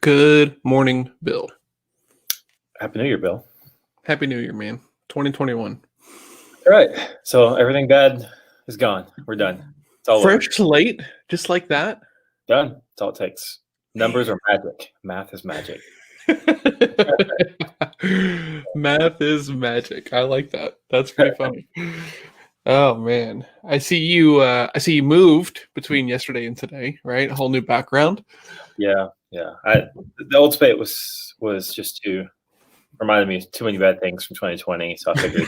Good morning, Bill. Happy New Year, Bill. Happy New Year, man. 2021. All right. So everything bad is gone. We're done. It's all over. Fresh slate, just like that. Done. That's all it takes. Numbers are magic. Math is magic. Math is magic. I like that. That's pretty funny. Oh man, I see you. I see you moved between yesterday and today, right? A whole new background. Yeah. The old spate was just reminded me of too many bad things from 2020. So I figured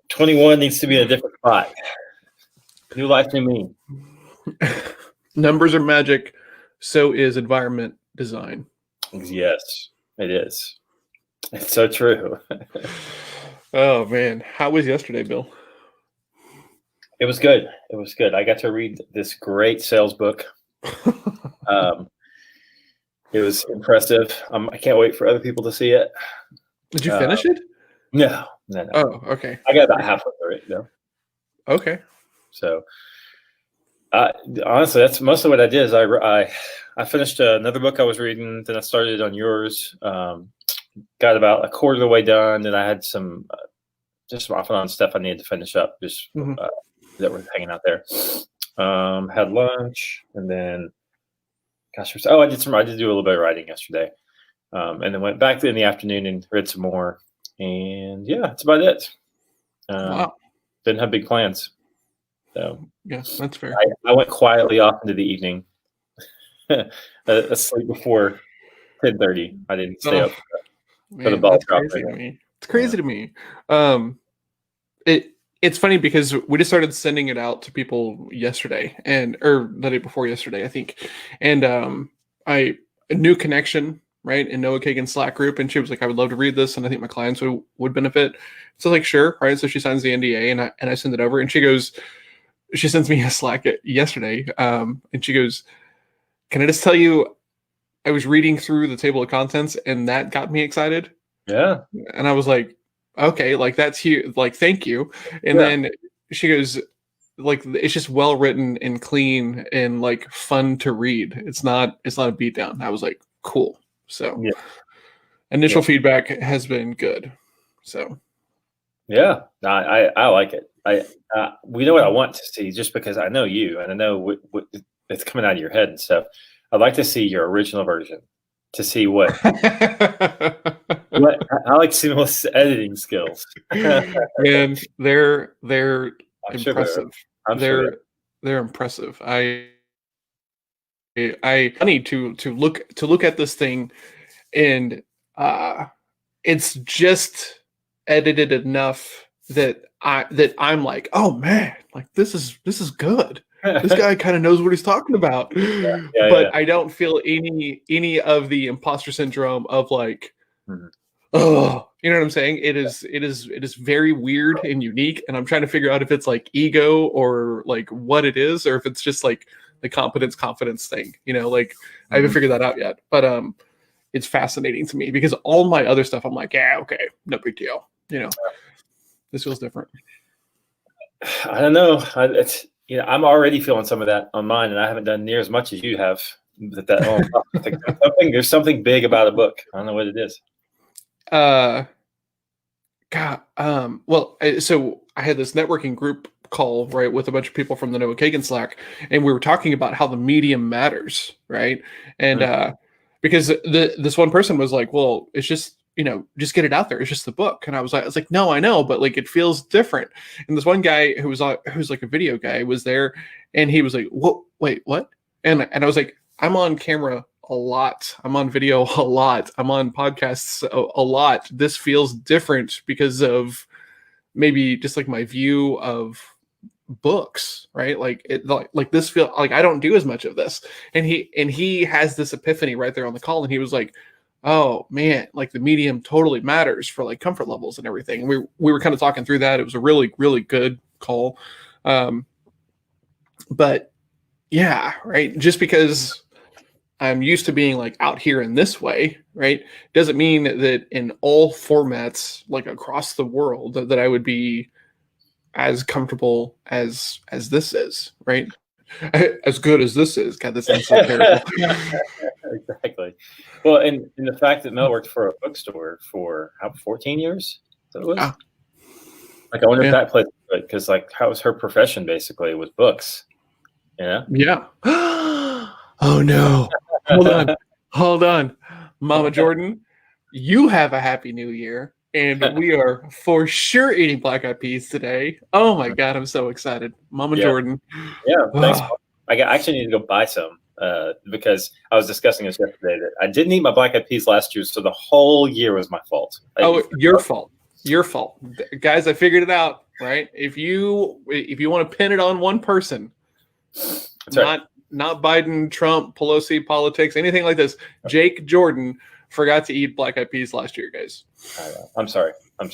21 needs to be in a different spot. New life, new me. Numbers are magic. So is environment design. Yes, it is. It's so true. Oh man, how was yesterday, Bill? It was good. It was good. I got to read this great sales book. It was impressive. I can't wait for other people to see it. Did you finish it? No. Oh, okay. I got about halfway through it, though. Okay. So, honestly, that's mostly what I did. Is I finished another book I was reading, then I started on yours. Got about a quarter of the way done, and I had some just off and on stuff I needed to finish up, just that were hanging out there. Had lunch, and then, I did do a little bit of writing yesterday, and then went back in the afternoon and read some more. And yeah, that's about it. Wow. Didn't have big plans. So yeah, that's fair. I went quietly off into the evening, asleep before 10:30. I didn't stay up for the ball drop. It's crazy to me. It's funny because we just started sending it out to people yesterday or the day before yesterday, I think. And a new connection, right, in Noah Kagan's Slack group, and she was like, I would love to read this, and I think my clients would benefit. So like, sure, right? So she signs the NDA, and I send it over, and she sends me a Slack yesterday, and she goes, can I just tell you, I was reading through the table of contents, and that got me excited. Yeah. And I was like, okay, like that's huge, like thank you. And then she goes, like, it's just well written and clean and like fun to read. It's not a beatdown. I was like, cool. So initial feedback has been good. So yeah, I like it. We know what I want to see, just because I know you and I know what it's coming out of your head and stuff. I'd like to see your original version, to see what I like to see most editing skills. And they're impressive. They're impressive. I need to look at this thing, and it's just edited enough that I'm like, oh man, like this is good. This guy kind of knows what he's talking about. But I don't feel any of the imposter syndrome of like, oh, you know what I'm saying? It is very weird and unique, and I'm trying to figure out if it's like ego or like what it is, or if it's just like the confidence thing. You know, like I haven't figured that out yet. But it's fascinating to me because all my other stuff, I'm like, yeah, okay, no big deal. You know, this feels different. I don't know. I'm already feeling some of that on mine, and I haven't done near as much as you have. There's something big about a book. I don't know what it is. So I had this networking group call, right, with a bunch of people from the Noah Kagan Slack, and we were talking about how the medium matters, right? And because this one person was like, well, it's just, just get it out there. It's just the book. And I was like, no, I know, but like, it feels different. And this one guy who's like a video guy was there, and he was like, wait, what? And I was like, I'm on camera a lot. I'm on video a lot. I'm on podcasts a lot. This feels different because of maybe just like my view of books, right? Like this feel like I don't do as much of this. And he has this epiphany right there on the call, and he was like, oh man, like the medium totally matters for like comfort levels and everything. And we were kind of talking through that. It was a really, really good call. But yeah, right. Just because I'm used to being like out here in this way, right, doesn't mean that in all formats, like across the world, that I would be as comfortable as this is, right? As good as this is. God, this sounds so terrible. Well, and the fact that Mel worked for a bookstore for 14 years, that was like, I wonder if that plays, because like, how was her profession basically with books? Yeah. Yeah. Oh no. Hold on. Mama Jordan, you have a happy new year. And we are for sure eating black eyed peas today. Oh my God, I'm so excited. Mama Jordan. Yeah, thanks. I actually need to go buy some because I was discussing this yesterday that I didn't eat my black eyed peas last year, so the whole year was my fault. Your fault. Your fault. Guys, I figured it out, right? If you want to pin it on one person, not Biden, Trump, Pelosi, politics, anything like this, Jake Jordan forgot to eat black eyed peas last year, guys. I'm sorry. And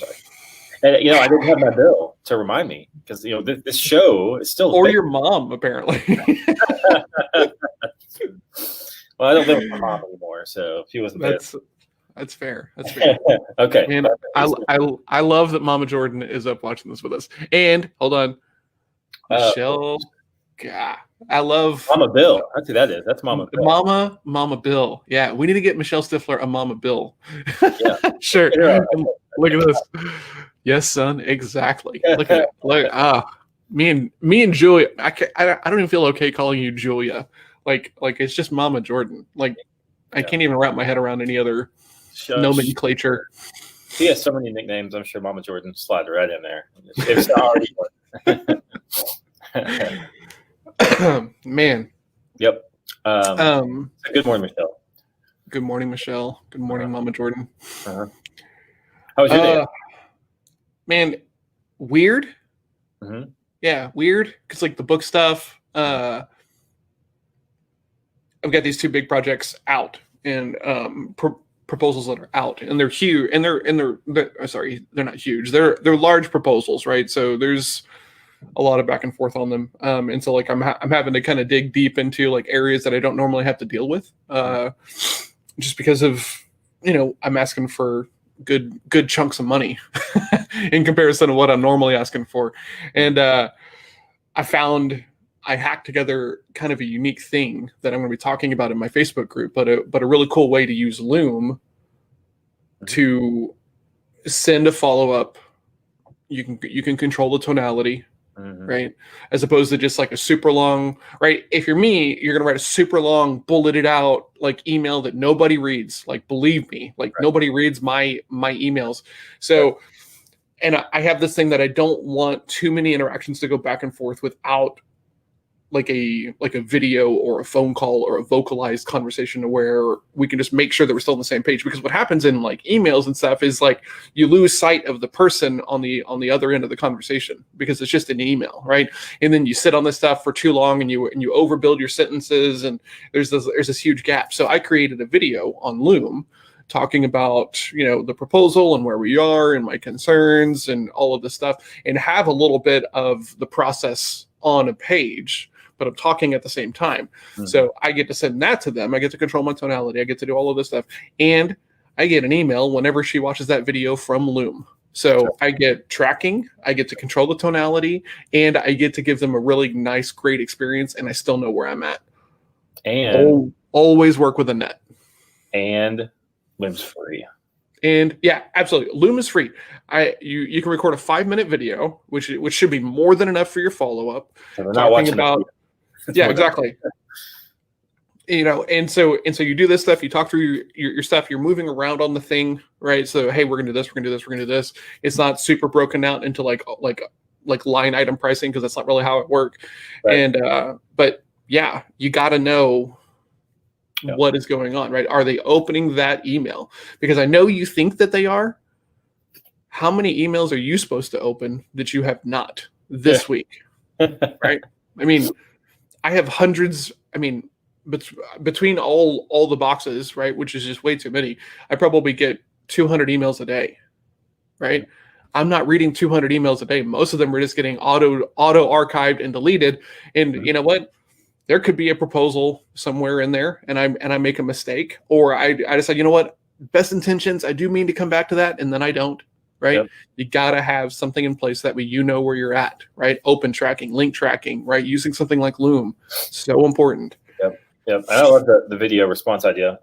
I didn't have my bill to remind me because this show is still. Or your mom, apparently. Well, I don't live with my mom anymore, so she wasn't there. That's fair. That's fair. Okay. Man, I love that Mama Jordan is up watching this with us. And hold on, Michelle. God, I love Mama Bill. That's who that is. That's Mama Bill. Mama Bill. Yeah, we need to get Michelle Stifler a Mama Bill. Yeah. Sure. Look at this. Yes, son. Exactly. Look at it. Me and Julia. I don't even feel okay calling you Julia. Like it's just Mama Jordan. Like I can't even wrap my head around any other nomenclature. He has so many nicknames. I'm sure Mama Jordan slide right in there. It's already one. Man. Yep. Good morning, Michelle. Good morning, Michelle. Good morning, Mama Jordan. How was your day? Man, weird. Mm-hmm. Yeah, weird. Because like the book stuff, I've got these two big projects out and proposals that are out, and they're huge. And they're sorry, they're not huge. They're large proposals, right? So there's a lot of back and forth on them, and so like I'm having to kind of dig deep into like areas that I don't normally have to deal with, just because of I'm asking for good chunks of money in comparison to what I'm normally asking for, and I hacked together kind of a unique thing that I'm going to be talking about in my Facebook group, but a really cool way to use Loom to send a follow up. You can control the tonality. Right, as opposed to just like a super long, right? If you're me, you're gonna write a super long, bulleted out like email that nobody reads. Like, believe me, like nobody reads my emails. So, and I have this thing that I don't want too many interactions to go back and forth without like a video or a phone call or a vocalized conversation where we can just make sure that we're still on the same page. Because what happens in like emails and stuff is like you lose sight of the person on the other end of the conversation because it's just an email, right? And then you sit on this stuff for too long and you overbuild your sentences and there's this huge gap. So I created a video on Loom talking about the proposal and where we are and my concerns and all of this stuff, and have a little bit of the process on a page, but I'm talking at the same time. So I get to send that to them. I get to control my tonality. I get to do all of this stuff. And I get an email whenever she watches that video from Loom. So I get tracking, I get to control the tonality, and I get to give them a really nice, great experience, and I still know where I'm at. And always work with a net. And Loom's free. And yeah, absolutely. Loom is free. You can record a 5-minute video, which should be more than enough for your follow-up. So talking about yeah, exactly. And so you do this stuff, you talk through your stuff, you're moving around on the thing, right? So hey, we're gonna do this, we're gonna do this, we're gonna do this. It's not super broken out into like line item pricing, because that's not really how it works. Right. And but yeah, you gotta know what is going on, right? Are they opening that email? Because I know you think that they are. How many emails are you supposed to open that you have not this week? Right? I mean, I have hundreds. I mean, between all the boxes, right, which is just way too many, I probably get 200 emails a day, right? I'm not reading 200 emails a day. Most of them are just getting auto archived and deleted. And you know what? There could be a proposal somewhere in there, and I make a mistake, or I decide, you know what, best intentions, I do mean to come back to that, and then I don't. Right? Yep. You gotta have something in place that way you know where you're at, right? Open tracking, link tracking, right? Using something like Loom, so important. Yep. I love the video response idea.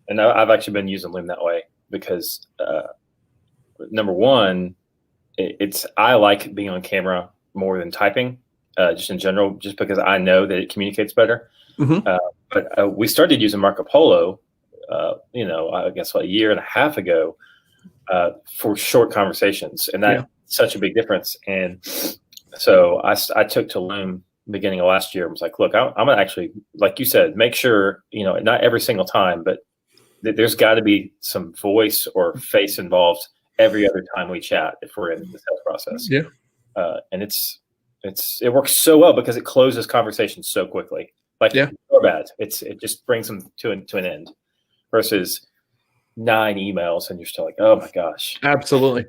And I've actually been using Loom that way because number one, I like being on camera more than typing, just in general, just because I know that it communicates better. But we started using Marco Polo, I guess a year and a half ago, for short conversations, and that's such a big difference. And so I took to Loom beginning of last year and was like, look, I'm gonna actually, like you said, make sure, not every single time, but there's got to be some voice or face involved every other time we chat if we're in the sales process. And it works so well because it closes conversations so quickly. Like, or bad, it just brings them to an end, versus 9 emails and you're still like, oh my gosh. Absolutely.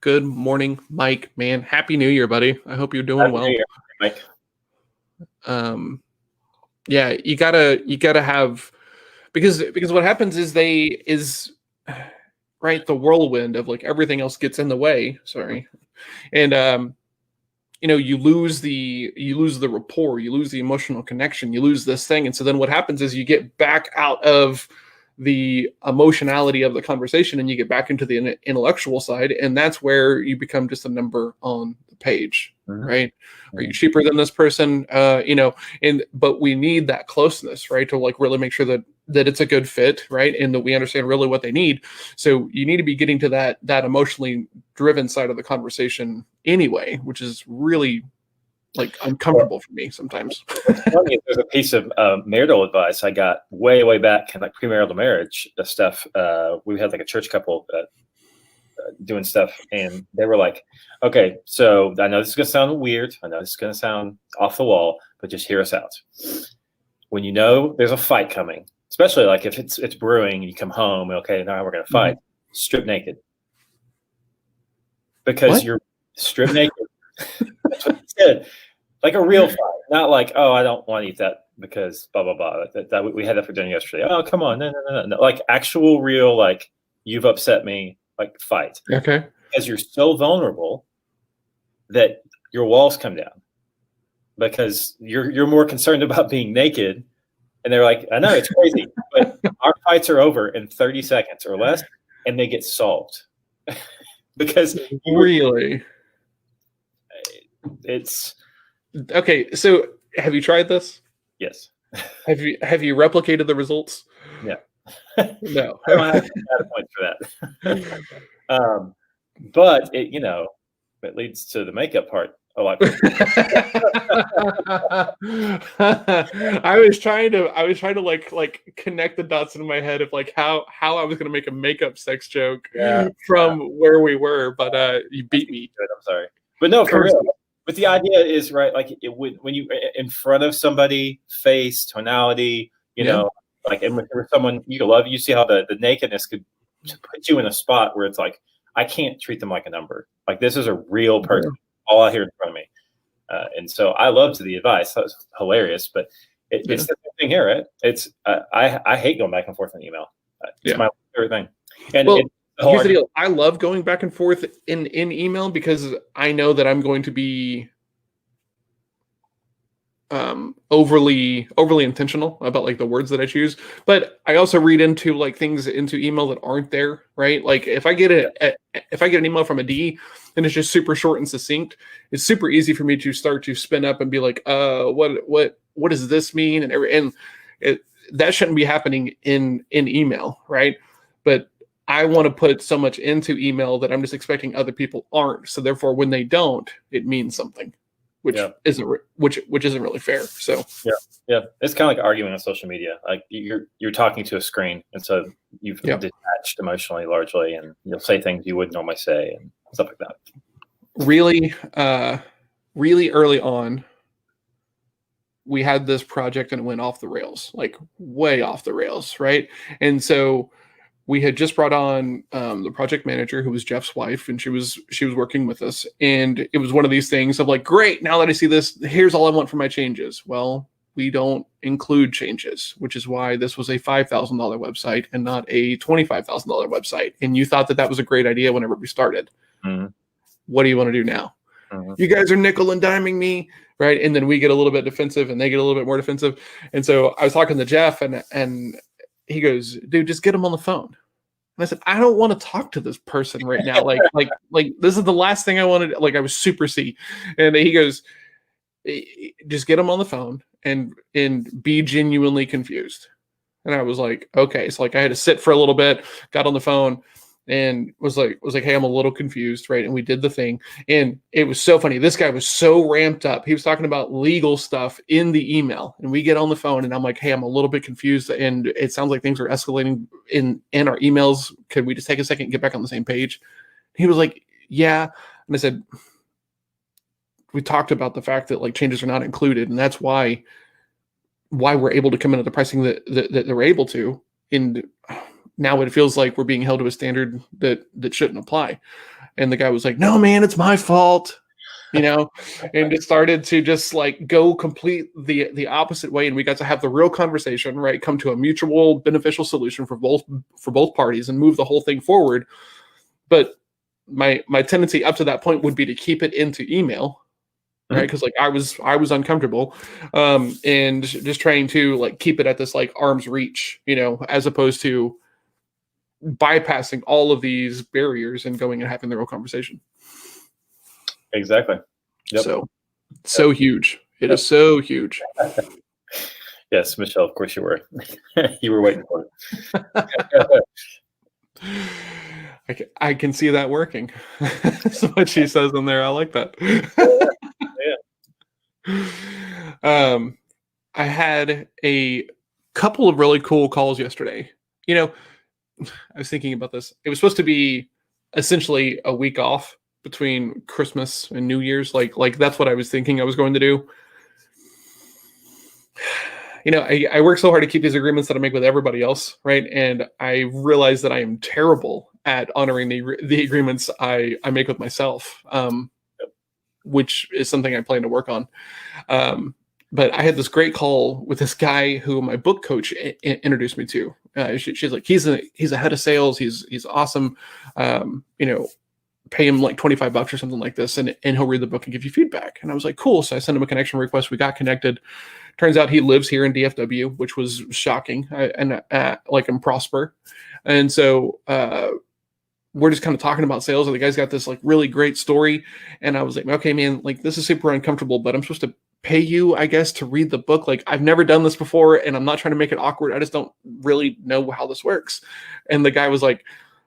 Good morning, Mike, man. Happy New Year, buddy. I hope you're doing well. Year, Mike. You gotta have, because what happens is right, the whirlwind of like everything else gets in the way. Sorry. And you lose the rapport, you lose the emotional connection, you lose this thing. And so then what happens is you get back out of the emotionality of the conversation and you get back into the intellectual side, and that's where you become just a number on the page. Right? Are you cheaper than this person? But we need that closeness, right, to like really make sure that it's a good fit, right, and that we understand really what they need. So you need to be getting to that emotionally driven side of the conversation anyway, which is really like uncomfortable for me sometimes. Funny, there's a piece of marital advice I got way back in like premarital marriage stuff. We had like a church couple doing stuff, and they were like, okay, so I know this is going to sound weird. I know this is going to sound off the wall, but just hear us out. When you know there's a fight coming, especially like if it's brewing and you come home, okay, now we're going to fight, strip naked. Because you're strip naked. That's what he said. Like a real fight, not like, oh, I don't want to eat that because blah, blah, blah. That we had that for dinner yesterday. Oh, come on. No. Like actual real, like, you've upset me, like fight. Okay. Because you're so vulnerable that your walls come down because you're more concerned about being naked. And they're like, I know it's crazy, but our fights are over in 30 seconds or less and they get solved. Because really, it's okay. So have you tried this? Yes. Have you replicated the results? Yeah. No. I don't have data points for that. But it leads to the makeup part a lot. I was trying to like connect the dots in my head of like how I was going to make a makeup sex joke from where we were, but you beat me. I'm sorry, but no, for real. But the idea is right, like when you in front of somebody, face, tonality, like, and with someone you love, you see how the nakedness could put you in a spot where it's like, I can't treat them like a number. Like, this is a real person, all out here in front of me. And so I loved the advice. That was hilarious, but it's the same thing here, right? It's I hate going back and forth in email. It's my favorite thing. And here's the deal. I love going back and forth in email because I know that I'm going to be overly intentional about like the words that I choose, but I also read into like things into email that aren't there, right? Like if I get an email from a D and it's just super short and succinct, it's super easy for me to start to spin up and be like, what does this mean? And that shouldn't be happening in email, right? But I want to put so much into email that I'm just expecting other people aren't. So therefore, when they don't, it means something, which isn't really fair. So it's kind of like arguing on social media. Like you're talking to a screen, and so you've detached emotionally largely, and you'll say things you wouldn't normally say and stuff like that. Really, really early on, we had this project and it went off the rails, like way off the rails, right? And so we had just brought on the project manager, who was Jeff's wife, and she was working with us. And it was one of these things of like, great, now that I see this, here's all I want for my changes. Well, we don't include changes, which is why this was a $5,000 website and not a $25,000 website. And you thought that was a great idea whenever we started. Mm-hmm. What do you want to do now? Mm-hmm. You guys are nickel and diming me, right? And then we get a little bit defensive and they get a little bit more defensive. And so I was talking to Jeff and he goes, dude, just get him on the phone. And I said, I don't want to talk to this person right now. Like this is the last thing I wanted. Like I was super C. And he goes, just get him on the phone and be genuinely confused. And I was like, okay. So like I had to sit for a little bit, got on the phone and was like, hey, I'm a little confused, right? And we did the thing. And it was so funny. This guy was so ramped up. He was talking about legal stuff in the email. And we get on the phone and I'm like, hey, I'm a little bit confused. And it sounds like things are escalating in our emails. Could we just take a second and get back on the same page? He was like, yeah. And I said, we talked about the fact that like changes are not included. And that's why we're able to come in at the pricing that we're able to. And now it feels like we're being held to a standard that shouldn't apply. And the guy was like, no, man, it's my fault, and it started to just like go complete the opposite way. And we got to have the real conversation, right? Come to a mutual beneficial solution for both parties and move the whole thing forward. But my tendency up to that point would be to keep it into email, right? Because like I was uncomfortable, and just trying to like keep it at this like arm's reach, as opposed to bypassing all of these barriers and going and having the real conversation. Exactly. Yep. So huge. It is so huge. Yes, Michelle, of course you were. You were waiting for it. I can see that working. That's what she says in there. I like that. Yeah. I had a couple of really cool calls yesterday. I was thinking about this. It was supposed to be essentially a week off between Christmas and New Year's. Like that's what I was thinking I was going to do. I work so hard to keep these agreements that I make with everybody else, right? And I realize that I am terrible at honoring the agreements I make with myself, which is something I plan to work on. But I had this great call with this guy who my book coach introduced me to. She's like, he's a head of sales. He's awesome. Pay him like $25 or something like this, and he'll read the book and give you feedback. And I was like, cool. So I sent him a connection request. We got connected. Turns out he lives here in DFW, which was shocking. And in Prosper. And so we're just kind of talking about sales, and the guy's got this like really great story. And I was like, okay, man, like this is super uncomfortable, but I'm supposed to pay you, I guess, to read the book. Like I've never done this before, and I'm not trying to make it awkward. I just don't really know how this works. And the guy was like,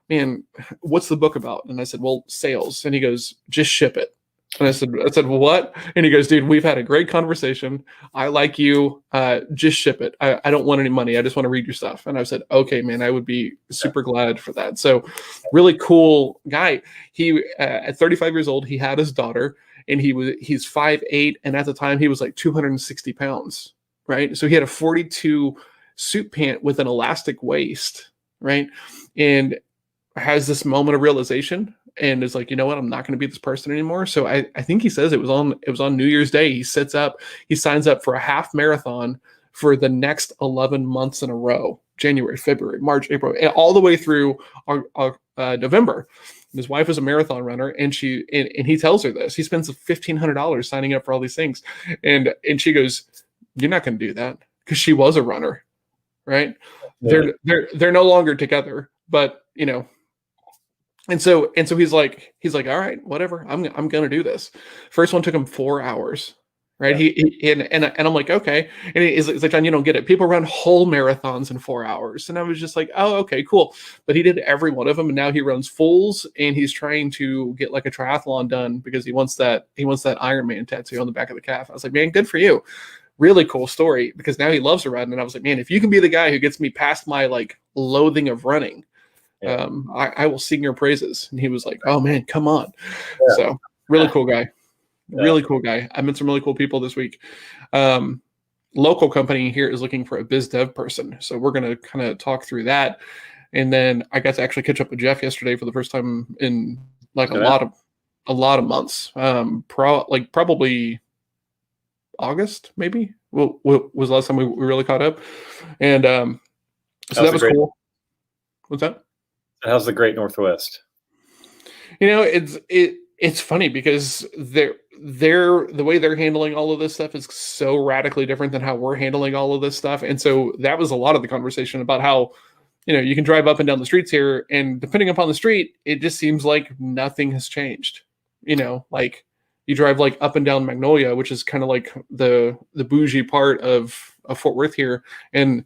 man, what's the book about? And I said, well, sales. And he goes, just ship it. And I said, well, what? And he goes, dude, we've had a great conversation. I like you. Just ship it. I don't want any money. I just want to read your stuff. And I said, okay, man, I would be super glad for that. So really cool guy. He, at 35 years old, he had his daughter, and he's 5'8". And at the time he was like 260 pounds. Right. So he had a 42 suit pant with an elastic waist. Right. And has this moment of realization and is like, you know what, I'm not going to be this person anymore. So I think he says it was on New Year's Day. He signs up for a half marathon for the next 11 months in a row, January, February, March, April, all the way through November. His wife is a marathon runner, and he tells her this. He spends $1,500 signing up for all these things. And she goes, you're not going to do that, because she was a runner, right? Yeah. They're no longer together, but And so he's like, all right, whatever. I'm going to do this. First one took him 4 hours, right? Yeah. And I'm like, okay. And he's like, John, you don't get it. People run whole marathons in 4 hours. And I was just like, oh, okay, cool. But he did every one of them. And now he runs fulls, and he's trying to get like a triathlon done because he wants that Ironman tattoo on the back of the calf. I was like, man, good for you. Really cool story, because now he loves to run. And I was like, man, if you can be the guy who gets me past my like loathing of running, yeah. I will sing your praises. And he was like, oh man, come on. Yeah. So really cool guy. Yeah. Really cool guy. I met some really cool people this week. Local company here is looking for a biz dev person. So we're going to kind of talk through that. And then I got to actually catch up with Jeff yesterday for the first time in like a lot of months. Probably August, maybe was the last time we really caught up. And so that was cool. What's that? How's the Great Northwest? It's funny because the way they're handling all of this stuff is so radically different than how we're handling all of this stuff. And so that was a lot of the conversation about how, you can drive up and down the streets here, and depending upon the street, it just seems like nothing has changed. Like you drive like up and down Magnolia, which is kind of like the bougie part of Fort Worth here, and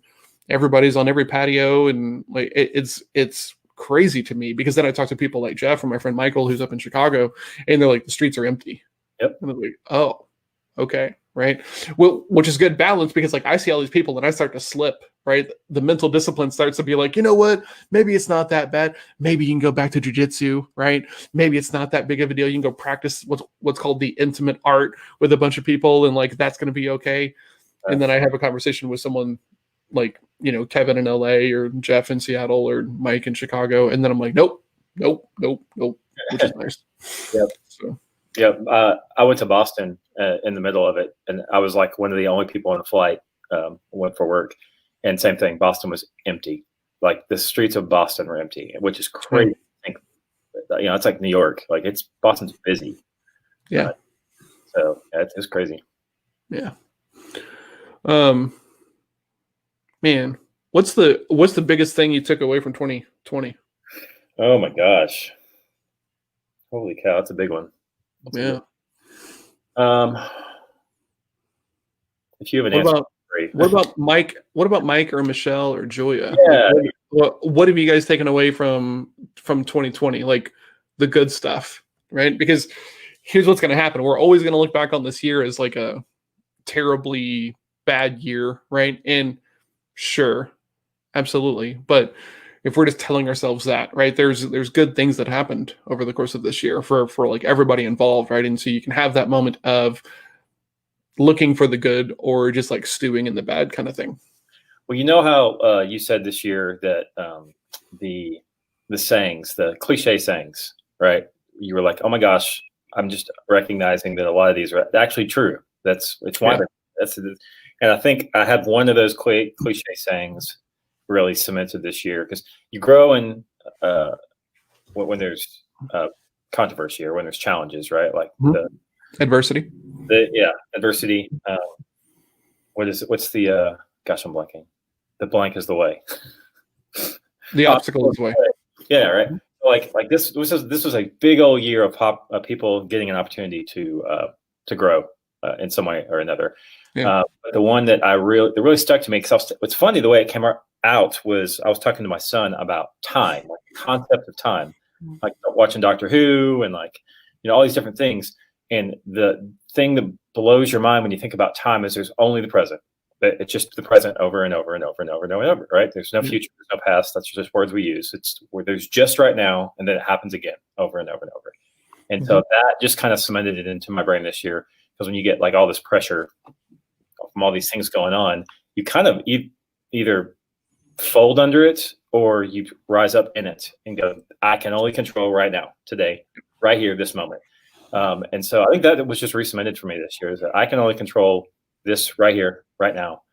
everybody's on every patio, and like it's crazy to me, because then I talk to people like Jeff or my friend Michael, who's up in Chicago, and they're like, the streets are empty. Yep. And I'm like, oh, okay, right. Well, which is good balance, because like I see all these people and I start to slip, right? The mental discipline starts to be like, you know what? Maybe it's not that bad. Maybe you can go back to jujitsu, right? Maybe it's not that big of a deal. You can go practice what's called the intimate art with a bunch of people, and like that's going to be okay. And then I have a conversation with someone like, Kevin in LA, or Jeff in Seattle, or Mike in Chicago, and then I'm like, nope, which is nice. Yep. So. Yeah, I went to Boston in the middle of it, and I was like one of the only people on the flight. Went for work, and same thing. Boston was empty. Like the streets of Boston were empty, which is crazy. I think, it's like New York. Like Boston's busy. Yeah. So it's crazy. Yeah. Man, what's the biggest thing you took away from 2020? Oh my gosh! Holy cow, that's a big one. Yeah. If you have an answer, great. What about Mike? What about Mike or Michelle or Julia? Yeah. What have you guys taken away from 2020? Like the good stuff, right? Because here's what's going to happen. We're always going to look back on this year as like a terribly bad year, right? And sure, absolutely. But if we're just telling ourselves that, right, there's good things that happened over the course of this year for like everybody involved, right? And so you can have that moment of looking for the good, or just like stewing in the bad kind of thing. Well, you know how you said this year that the sayings, the cliche sayings, right? You were like, oh my gosh, I'm just recognizing that a lot of these are actually true. It's one. Yeah. And I think I have one of those cliche sayings really cemented this year, because you grow in when there's controversy, or when there's challenges, right? Like the adversity. Adversity. What's the gosh, I'm blanking. The blank is the way. The obstacle is the way. Yeah, right. Like this was a big old year of people getting an opportunity to grow in some way or another. Yeah. But the one that really stuck to me, because it's funny the way it came out was I was talking to my son about time, like the concept of time, like watching Doctor Who and like all these different things. And the thing that blows your mind when you think about time is there's only the present. It's just the present over and over and over and over and over and over, right? There's no future, there's no past. That's just words we use. It's where there's just right now, and then it happens again over and over and over. And so that just kind of cemented it into my brain this year, because when you get like all this pressure from all these things going on, you kind of either fold under it, or you rise up in it and go, I can only control right now, today, right here, this moment. And so I think that was just re-cemented for me this year, is that I can only control this right here, right now,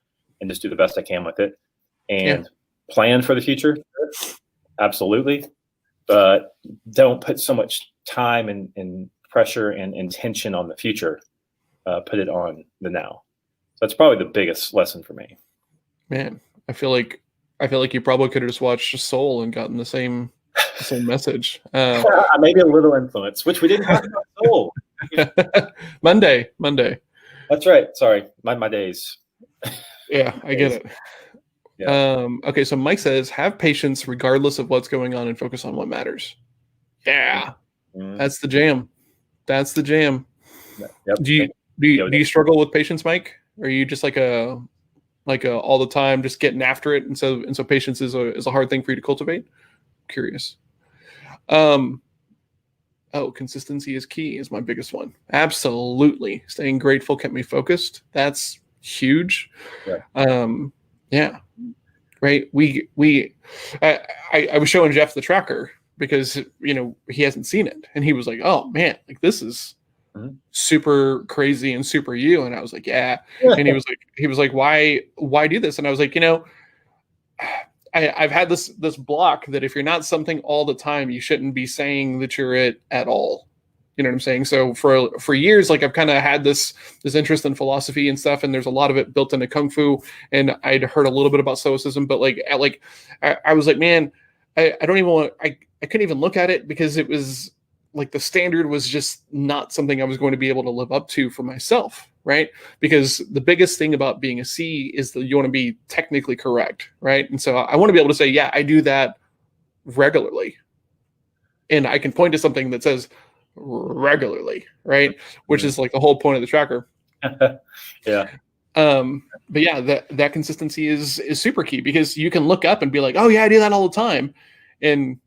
and just do the best I can with it, and plan for the future. Absolutely. But don't put so much time and pressure and intention on the future. Put it on the now. So that's probably the biggest lesson for me. Man, I feel like you probably could have just watched Soul and gotten the same message. Maybe a little influence, which we didn't talk about Soul. Monday. That's right. Sorry, my days. Yeah, I get it. Yeah. Okay, so Mike says, have patience regardless of what's going on and focus on what matters. Yeah, that's the jam. That's the jam. Yep. Do you struggle with patience, Mike? Or are you just like a all the time just getting after it, and so patience is a hard thing for you to cultivate? Curious. Consistency is key is my biggest one. Absolutely. Staying grateful kept me focused. That's huge. Yeah. Right. I was showing Jeff the tracker, because he hasn't seen it, and he was like, oh man, like this is super crazy and super you. And I was like, yeah. And he was like, why do this? And I was like, I've had this block that if you're not something all the time, you shouldn't be saying that you're it at all. You know what I'm saying? So for years, like I've kind of had this interest in philosophy and stuff, and there's a lot of it built into kung fu. And I'd heard a little bit about stoicism, but I was like, man, I don't even want. I couldn't even look at it because it was like the standard was just not something I was going to be able to live up to for myself, right? Because the biggest thing about being a C is that you want to be technically correct, right? And so I want to be able to say, yeah, I do that regularly, and I can point to something that says regularly, right? Which is like the whole point of the tracker. Yeah. But yeah, that consistency is super key, because you can look up and be like, oh yeah, I do that all the time. And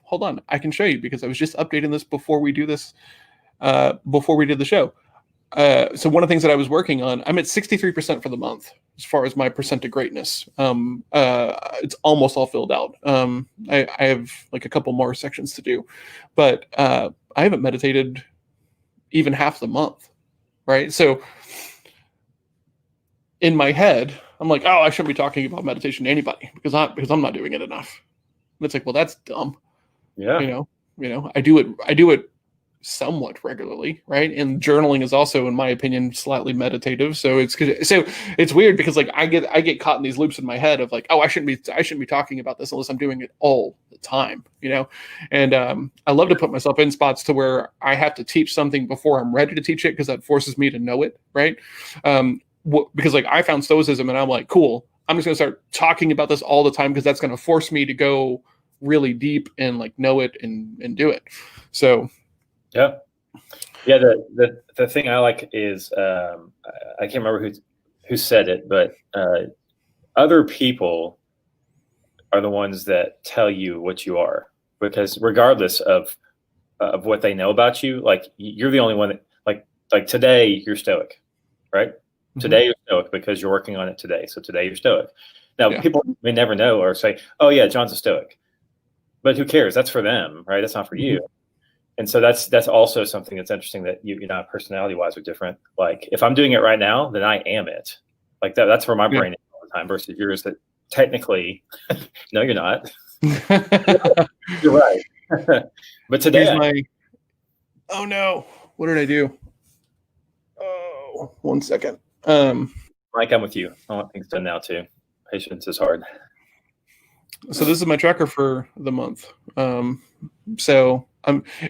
hold on, I can show you, because I was just updating this before we do this, before we did the show. So one of the things that I was working on, I'm at 63% for the month as far as my percent to greatness. It's almost all filled out. I have like a couple more sections to do, but I haven't meditated even half the month, right? So in my head, I'm like, oh, I shouldn't be talking about meditation to anybody because I'm not doing it enough. And it's like, well, that's dumb. Yeah. I do it somewhat regularly, right? And journaling is also, in my opinion, slightly meditative. So it's weird because like I get caught in these loops in my head of like, oh, I shouldn't be talking about this unless I'm doing it all the time, And I love to put myself in spots to where I have to teach something before I'm ready to teach it, because that forces me to know it, right? Because like I found stoicism and I'm like, cool, I'm just gonna start talking about this all the time because that's gonna force me to go really deep and like know it and do it. So yeah. The thing I like is I can't remember who said it, but other people are the ones that tell you what you are, because regardless of what they know about you, like you're the only one that like today you're stoic, right? Mm-hmm. Today you're stoic because you're working on it today. So today you're stoic. Now people may never know or say, oh yeah, John's a stoic, but who cares? That's for them, right? That's not for you. And so that's also something that's interesting, that you know, personality wise are different. Like if I'm doing it right now, then I am it. Like that's where my brain is all the time, versus yours that technically, no, you're not. You're right. But today, oh no, what did I do? Oh, 1 second. Mike, I'm with you. I want things done now too. Patience is hard. So this is my tracker for the month.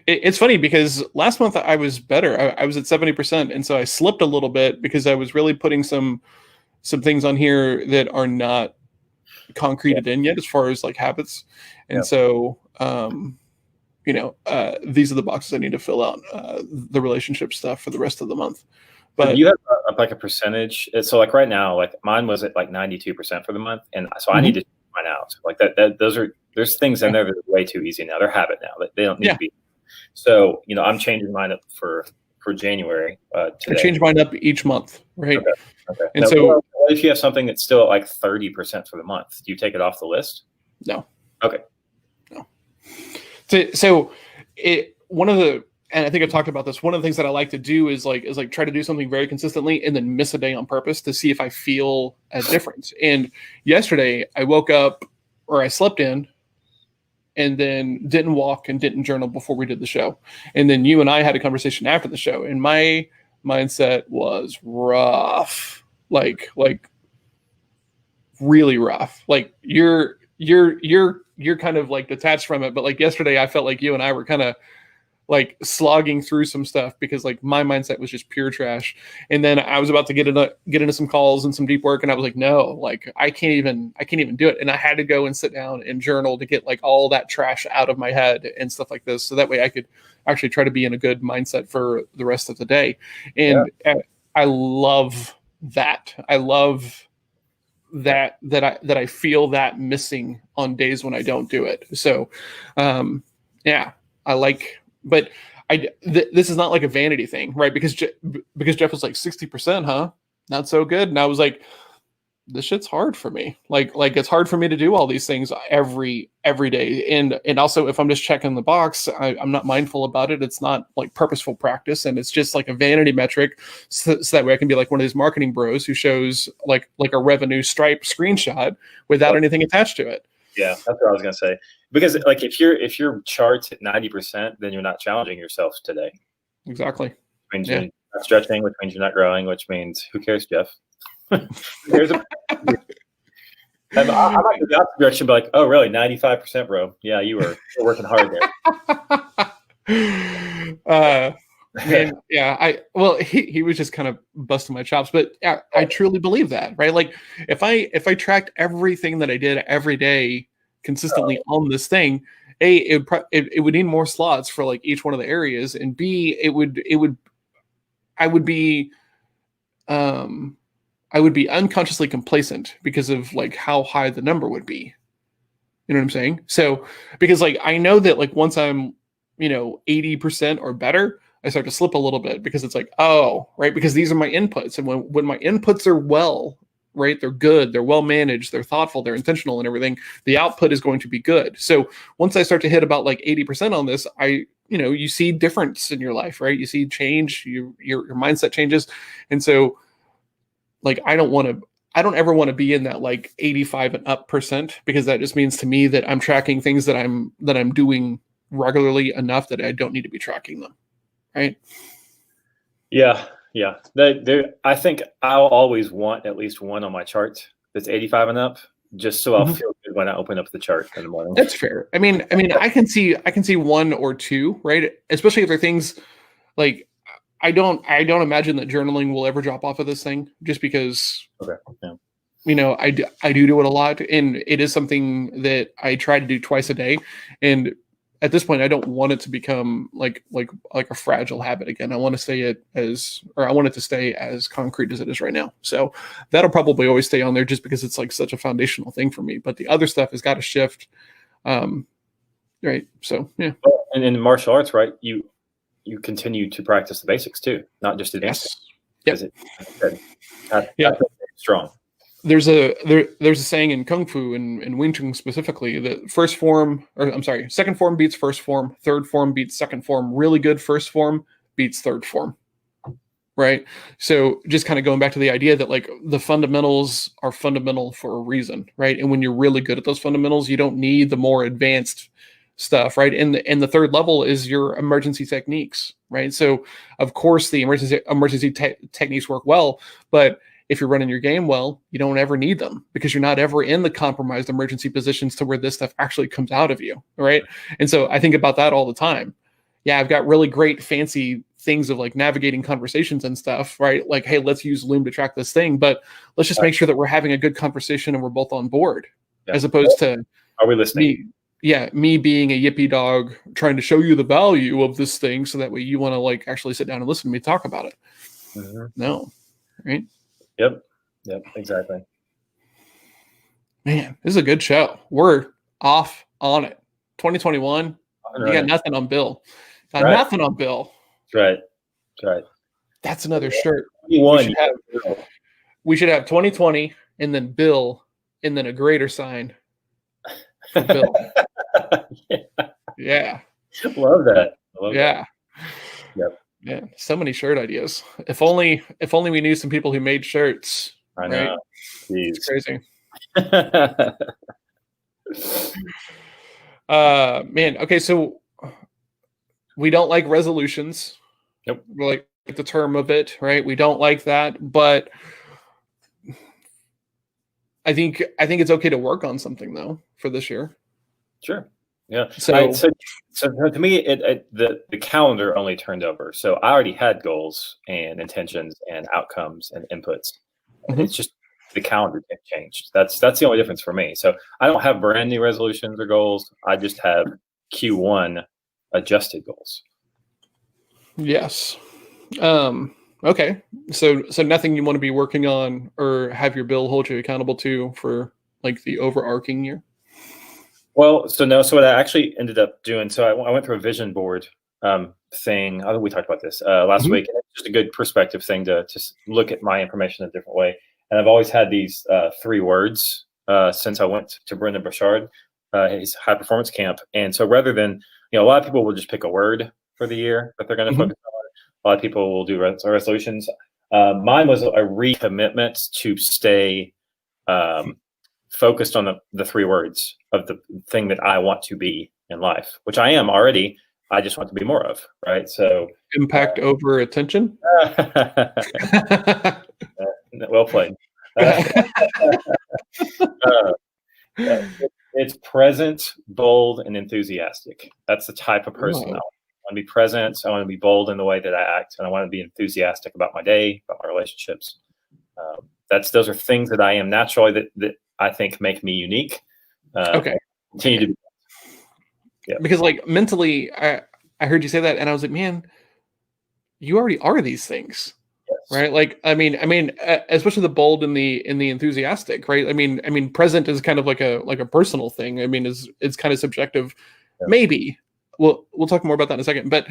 It's funny because last month I was better. I was at 70%, and so I slipped a little bit because I was really putting some things on here that are not concreted in yet as far as like habits. And so these are the boxes I need to fill out, the relationship stuff for the rest of the month. But you have like a percentage. So like right now, like mine was at like 92% for the month, and so I need to mine out. Like that there's things in there that are way too easy now. They're habit now. That they don't need to be. So I'm changing mine up for January. Today. I change mine up each month, right? Okay. And now, so, what if you have something that's still at like 30% for the month? Do you take it off the list? No. Okay. No. So and I think I've talked about this. One of the things that I like to do is try to do something very consistently and then miss a day on purpose to see if I feel a difference. And yesterday I woke up, or I slept in, and then didn't walk and didn't journal before we did the show. And then you and I had a conversation after the show, and my mindset was rough, like really rough. Like you're kind of like detached from it, but like yesterday I felt like you and I were kind of like slogging through some stuff because like my mindset was just pure trash. And then I was about to get into some calls and some deep work, and I was like, no, like I can't even do it. And I had to go and sit down and journal to get like all that trash out of my head and stuff like this, so that way I could actually try to be in a good mindset for the rest of the day. And I love that. I love that I feel that missing on days when I don't do it. So I like. But this is not like a vanity thing, right? Because Jeff was like 60%, huh? Not so good. And I was like, this shit's hard for me. Like it's hard for me to do all these things every day. And also if I'm just checking the box, I'm not mindful about it. It's not like purposeful practice, and it's just like a vanity metric. So that way I can be like one of these marketing bros who shows like a revenue stripe screenshot without anything attached to it. Yeah, that's what I was gonna say. Because like if your chart's at 90%, then you're not challenging yourself today. Exactly. Which means Yeah. you're not stretching, which means you're not growing, which means who cares, Jeff? There's a I might go the opposite direction, but like, oh really, 95%, bro. Yeah, you're working hard there. Man, yeah, he was just kind of busting my chops, but yeah, I truly believe that, right? Like if I tracked everything that I did every day consistently on this thing, A, it would need more slots for like each one of the areas, and B, I would be I would be unconsciously complacent because of like how high the number would be. You know what I'm saying? So because like I know that like once I'm 80% or better, I start to slip a little bit because it's like, oh, right, because these are my inputs. And when my inputs are well, right, they're good, they're well managed, they're thoughtful, they're intentional and everything, the output is going to be good. So once I start to hit about like 80% on this, you see difference in your life, right? You see change, your mindset changes. And so like I don't ever want to be in that like 85 and up percent, because that just means to me that I'm tracking things that I'm doing regularly enough that I don't need to be tracking them. Right. Yeah. I think I'll always want at least one on my chart that's 85 and up, just so I'll feel good when I open up the chart in the morning. That's fair. I mean, I can see one or two, right? Especially if they're things like I don't imagine that journaling will ever drop off of this thing, just because I do it a lot, and it is something that I try to do twice a day. And at this point, I don't want it to become like a fragile habit again. I want it to stay as concrete as it is right now. So that'll probably always stay on there, just because it's like such a foundational thing for me. But the other stuff has got to shift. Right. So yeah. Well, and in martial arts, right, you continue to practice the basics too, not just advanced. Yes. That's strong. There's a saying in Kung Fu and Wing Chun specifically that second form beats first form, third form beats second form, really good first form beats third form. Right. So just kind of going back to the idea that like the fundamentals are fundamental for a reason. Right. And when you're really good at those fundamentals, you don't need the more advanced stuff. Right. And the third level is your emergency techniques. Right. So of course the emergency techniques work well, but if you're running your game well, you don't ever need them, because you're not ever in the compromised emergency positions to where this stuff actually comes out of you. Right. And so I think about that all the time. Yeah, I've got really great fancy things of like navigating conversations and stuff, right? Like, hey, let's use Loom to track this thing, but let's just make sure that we're having a good conversation and we're both on board, as opposed to are we listening? Me being a yippy dog trying to show you the value of this thing so that way you want to like actually sit down and listen to me talk about it. No, right? Yep, exactly. Man, this is a good show. We're off on it. 2021. You got nothing on BIL. Nothing on BIL. That's right. That's another shirt. We should have 2020 and then BIL and then a greater sign for BIL. Yeah. Love that. Yeah. Yep. Yeah. So many shirt ideas. If only we knew some people who made shirts. I know. Right? It's crazy. Man. Okay. So we don't like resolutions. Nope. We like the term of it, right? We don't like that, but I think it's okay to work on something though for this year. Sure. Yeah. So to me, the calendar only turned over. So I already had goals and intentions and outcomes and inputs. It's just the calendar changed. That's the only difference for me. So I don't have brand new resolutions or goals. I just have Q1 adjusted goals. Yes. Okay. So nothing you want to be working on or have your BIL hold you accountable to for like the overarching year? Well, so what I actually ended up doing, so I went through a vision board thing. I think we talked about this last week. And it's just a good perspective thing to just look at my information a different way. And I've always had these 3 words since I went to Brendan Burchard, his high performance camp. And so rather than, a lot of people will just pick a word for the year that they're going to focus on. A lot of people will do resolutions. Mine was a recommitment to stay focused on the three words of the thing that I want to be in life, which I am already. I just want to be more of, right? So Impact over attention. well played. Uh, it's present, bold, and enthusiastic. That's the type of person I want to be. Present. I want to be bold in the way that I act, and I want to be enthusiastic about my day, about my relationships. Those are things that I am naturally that I think make me unique. Okay. Continue to be. Yeah. Because like mentally, I heard you say that, and I was like, man, you already are these things. Right. Like, I mean, especially the bold and the enthusiastic, right? I mean, present is kind of like a personal thing. I mean, it's kind of subjective. Yeah. Maybe we'll talk more about that in a second, but,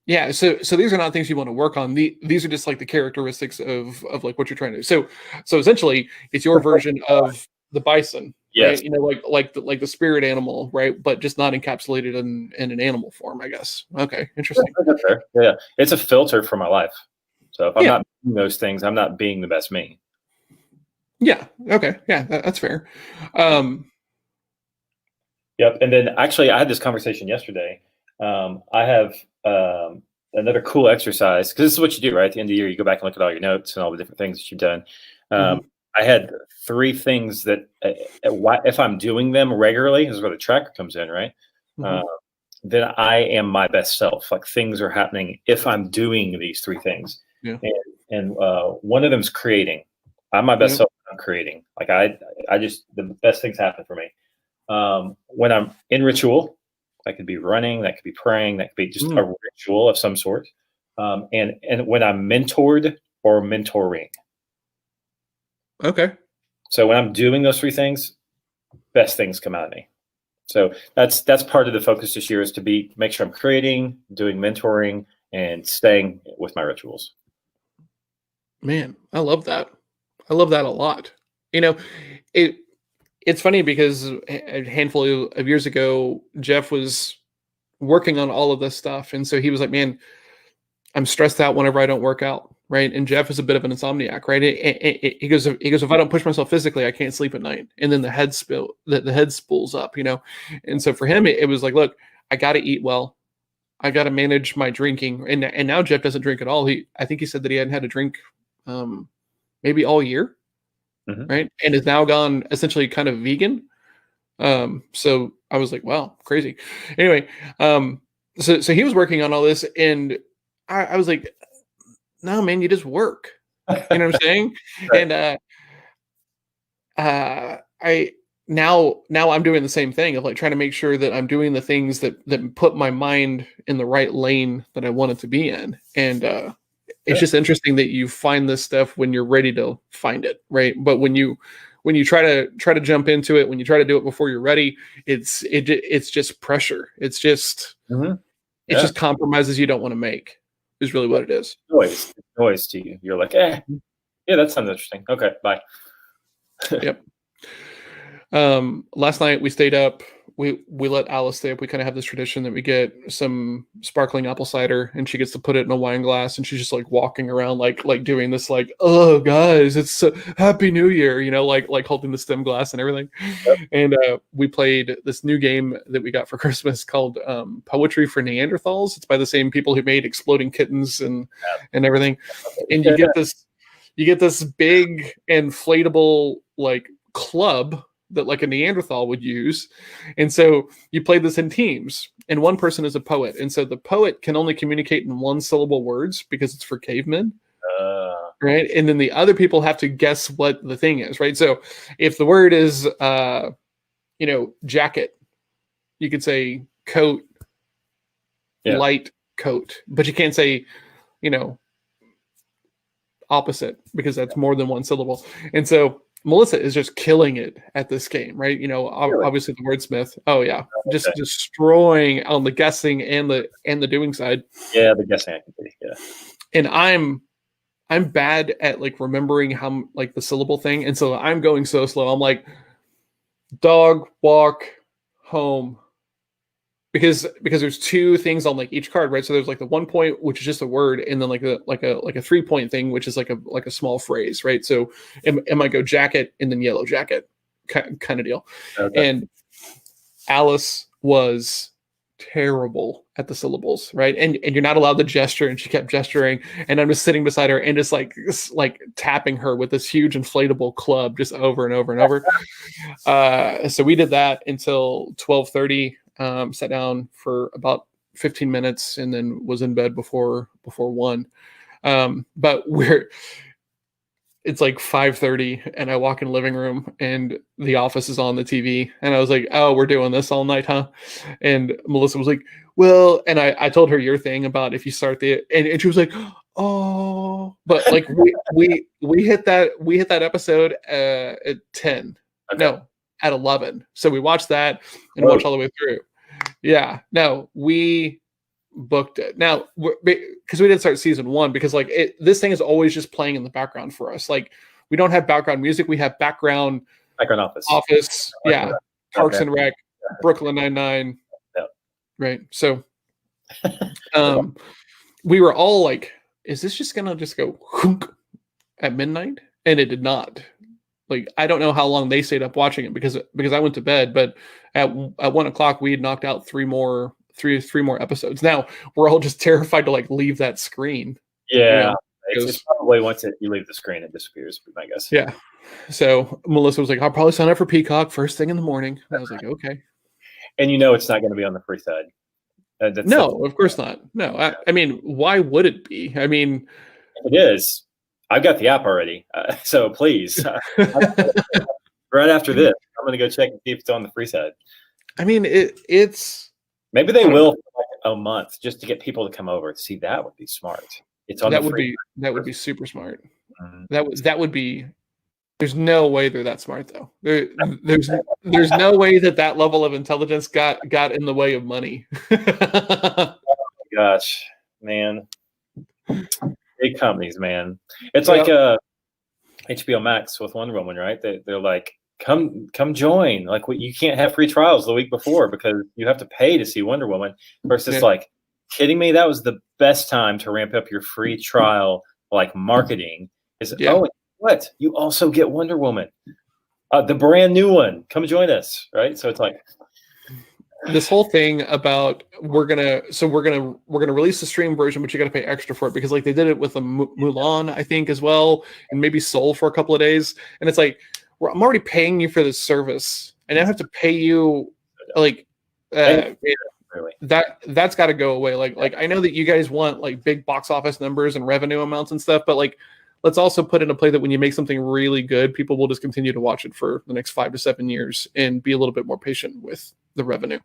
yeah. So these are not things you want to work on. These are just like the characteristics of like what you're trying to do. So essentially it's your version of the bison. Yes. Right? You know, like the spirit animal, right? But just not encapsulated in an animal form, I guess. Okay, interesting. That's fair. Yeah, it's a filter for my life. So if I'm not doing those things, I'm not being the best me. Yeah. Okay. Yeah, that's fair. Yep. And then actually, I had this conversation yesterday. I have another cool exercise, because this is what you do, right? At the end of the year, you go back and look at all your notes and all the different things that you've done. I had 3 things that if I'm doing them regularly, this is where the tracker comes in, right? Then I am my best self. Like, things are happening if I'm doing these 3 things. Yeah. And one of them is creating. I'm my best self when I'm creating. Like, I just, the best things happen for me. When I'm in ritual, that could be running, that could be praying, that could be just a ritual of some sort. And when I'm mentored or mentoring. Okay. So when I'm doing those 3 things, best things come out of me. So that's part of the focus this year, is to make sure I'm creating, doing mentoring, and staying with my rituals. Man, I love that. I love that a lot. You know, it's funny because a handful of years ago, Jeff was working on all of this stuff. And so he was like, man, I'm stressed out whenever I don't work out. Right. And Jeff is a bit of an insomniac, right? He goes, if I don't push myself physically, I can't sleep at night. And then the head spools up, you know? And so for him, it was like, look, I got to eat well. I got to manage my drinking. And now Jeff doesn't drink at all. I think he said that he hadn't had a drink maybe all year. Right. And is now gone essentially kind of vegan. So I was like, wow, crazy. Anyway, so he was working on all this, and I was like, no, man, you just work. You know what I'm saying? Right. And now I'm doing the same thing of like trying to make sure that I'm doing the things that put my mind in the right lane that I want it to be in. And it's just interesting that you find this stuff when you're ready to find it, right? But when you try to jump into it, when you try to do it before you're ready, it's just pressure. It's just it's just compromises you don't want to make. Is really what it is. Noise to you. You're like, yeah, that sounds interesting. Okay, bye. Yep. Last night we stayed up. We let Alice stay up. We kind of have this tradition that we get some sparkling apple cider, and she gets to put it in a wine glass, and she's just like walking around like doing this, like, oh guys, it's Happy New Year, you know, like holding the stem glass and everything. Yep. And we played this new game that we got for Christmas called Poetry for Neanderthals. It's by the same people who made Exploding Kittens and everything. And you get this big inflatable like club that like a Neanderthal would use. And so you play this in teams, and one person is a poet. And so the poet can only communicate in 1-syllable words because it's for cavemen. Right. And then the other people have to guess what the thing is. Right. So if the word is, jacket, you could say coat, light coat, but you can't say, opposite, because that's more than 1 syllable. And so Melissa is just killing it at this game, right? Obviously the wordsmith. Oh yeah, just destroying on the guessing and the doing side. Yeah, the guessing I can see. Yeah, and I'm bad at like remembering how like the syllable thing, and so I'm going so slow. I'm like, dog walk home. because there's two things on like each card, right? So there's like the 1 point, which is just a word, and then like a 3 point thing, which is like a small phrase, right? So it might go jacket and then yellow jacket kind of deal. Okay. And Alice was terrible at the syllables, right? And you're not allowed to gesture, and she kept gesturing, and I'm just sitting beside her and just like tapping her with this huge inflatable club just over and over and over. So we did that until 12:30. Sat down for about 15 minutes and then was in bed before 1. But it's like 5:30 and I walk in the living room and The Office is on the TV, and I was like, oh, we're doing this all night, huh? And Melissa was like, well, and I told her your thing about if you start and she was like, oh, but like we hit that episode at 10. Okay. No, at 11. So we watched that and watched all the way through. Yeah, no, we booked it now because we didn't start season 1 because like this thing is always just playing in the background for us. Like we don't have background music, we have background office, yeah, Parks and Rec, Brooklyn Nine-Nine, right? So we were all like, is this just gonna just go at midnight? And it did not. Like I don't know how long they stayed up watching it because I went to bed, but at 1 o'clock we had knocked out three more episodes. Now we're all just terrified to like leave that screen. Yeah, it's probably once you leave the screen, it disappears. I guess. Yeah. So Melissa was like, "I'll probably sign up for Peacock first thing in the morning." And I was like, "Okay." And it's not going to be on the free side. No, of course not. No, I mean, why would it be? I mean, it is. I've got the app already, so please. Right after this, I'm going to go check and see if it's on the free side. I mean, it's maybe they will for like a month just to get people to come over. See, that would be smart. It's on that would be super smart. Mm-hmm. That would be. There's no way they're that smart though. There's no way that level of intelligence got in the way of money. Oh my gosh, man. Big companies, man. It's like HBO Max with Wonder Woman, right? They're like, come join. Like, you can't have free trials the week before because you have to pay to see Wonder Woman. Versus like, kidding me? That was the best time to ramp up your free trial, like marketing. What? You also get Wonder Woman, the brand new one. Come join us, right? So it's like this whole thing about we're gonna release the stream version, but you got to pay extra for it because like they did it with a Mulan, I think, as well, and maybe Soul for a couple of days. And it's like, I'm already paying you for this service, and I have to pay you like really. That's got to go away. Like I know that you guys want like big box office numbers and revenue amounts and stuff, but like let's also put into play that when you make something really good, people will just continue to watch it for the next 5 to 7 years and be a little bit more patient with the revenue.